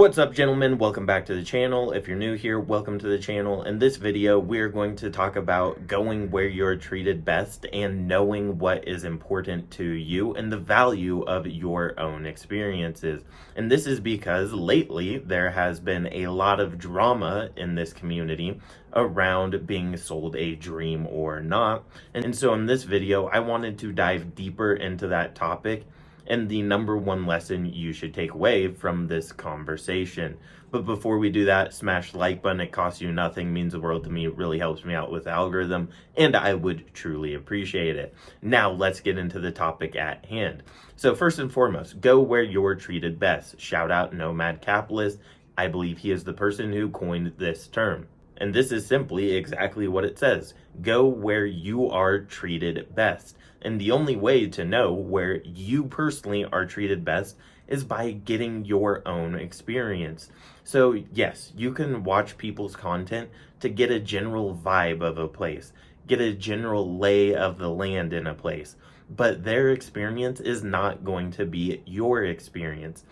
What's up, gentlemen? Welcome back to the channel. If you're new here, welcome to the channel. In this video, we're going to talk about going where you're treated best and knowing what is important to you and the value of your own experiences. And this is because lately there has been a lot of drama in this community around being sold a dream or not. And so in this video, I wanted to dive deeper into that topic and the number one lesson you should take away from this conversation. But before we do that, smash the like button. It costs you nothing, means the world to me. It really helps me out with the algorithm, and I would truly appreciate it. Now, let's get into the topic at hand. So first and foremost, go where you're treated best. Shout out Nomad Capitalist. I believe he is the person who coined this term. And this is simply exactly what it says. Go where you are treated best. And the only way to know where you personally are treated best is by getting your own experience. So yes, you can watch people's content to get a general vibe of a place, get a general lay of the land in a place, but their experience is not going to be your experience.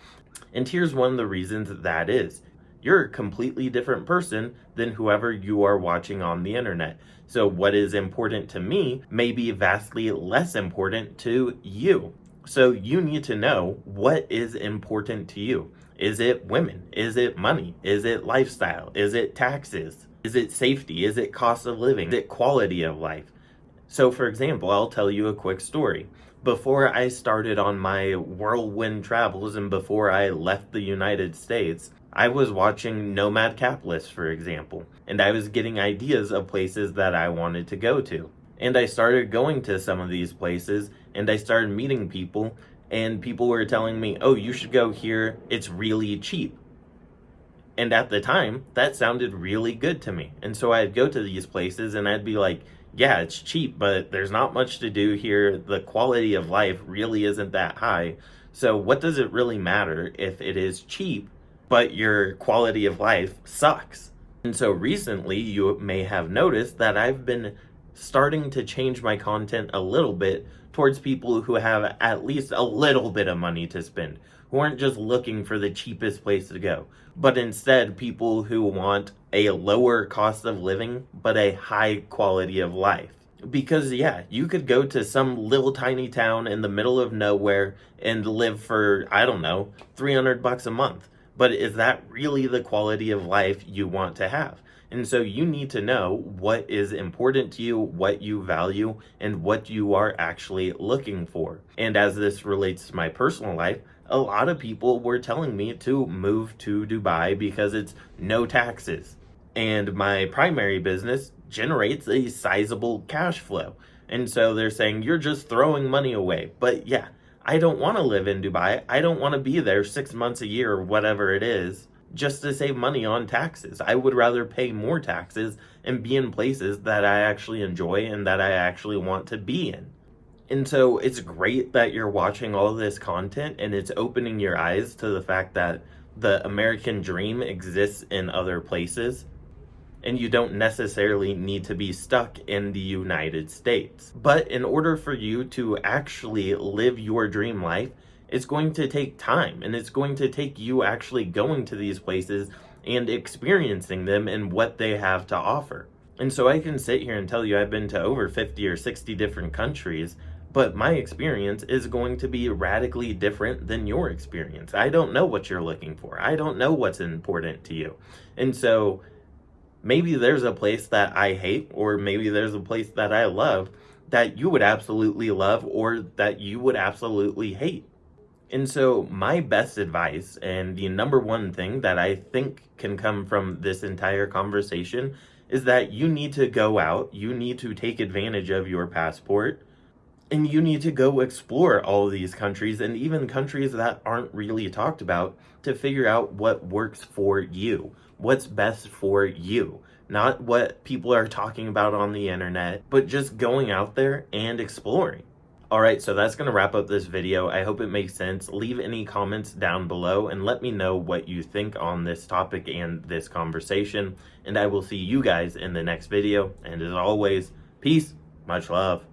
And here's one of the reasons that is. You're a completely different person than whoever you are watching on the internet. So what is important to me may be vastly less important to you. So you need to know what is important to you. Is it women? Is it money? Is it lifestyle? Is it taxes? Is it safety? Is it cost of living? Is it quality of life? So for example, I'll tell you a quick story. Before I started on my whirlwind travels and before I left the United States, I was watching Nomad Capitalist, for example, and I was getting ideas of places that I wanted to go to. And I started going to some of these places, and I started meeting people, and people were telling me, oh, you should go here, it's really cheap. And at the time, that sounded really good to me. And so I'd go to these places, and I'd be like, yeah, it's cheap, but there's not much to do here. The quality of life really isn't that high. So what does it really matter if it is cheap, but your quality of life sucks? And so recently you may have noticed that I've been starting to change my content a little bit towards people who have at least a little bit of money to spend, who aren't just looking for the cheapest place to go, but instead people who want a lower cost of living, but a high quality of life. Because yeah, you could go to some little tiny town in the middle of nowhere and live for, I don't know, $300 a month. But is that really the quality of life you want to have? And so you need to know what is important to you, what you value, and what you are actually looking for. And as this relates to my personal life, a lot of people were telling me to move to Dubai because it's no taxes. And my primary business generates a sizable cash flow. And so they're saying, you're just throwing money away. But yeah, I don't want to live in Dubai. I don't want to be there 6 months a year or whatever it is just to save money on taxes. I would rather pay more taxes and be in places that I actually enjoy and that I actually want to be in. And so it's great that you're watching all of this content and it's opening your eyes to the fact that the American dream exists in other places. And you don't necessarily need to be stuck in the United States. But in order for you to actually live your dream life, it's going to take time, and it's going to take you actually going to these places and experiencing them and what they have to offer. And so I can sit here and tell you I've been to over 50 or 60 different countries, but my experience is going to be radically different than your experience. I don't know what you're looking for. I don't know what's important to you. And so maybe there's a place that I hate, or maybe there's a place that I love that you would absolutely love or that you would absolutely hate. And so my best advice, and the number one thing that I think can come from this entire conversation, is that you need to go out, you need to take advantage of your passport, and you need to go explore all of these countries, and even countries that aren't really talked about, to figure out what works for you, what's best for you. Not what people are talking about on the internet, but just going out there and exploring. All right, so that's going to wrap up this video. I hope it makes sense. Leave any comments down below and let me know what you think on this topic and this conversation. And I will see you guys in the next video. And as always, peace, much love.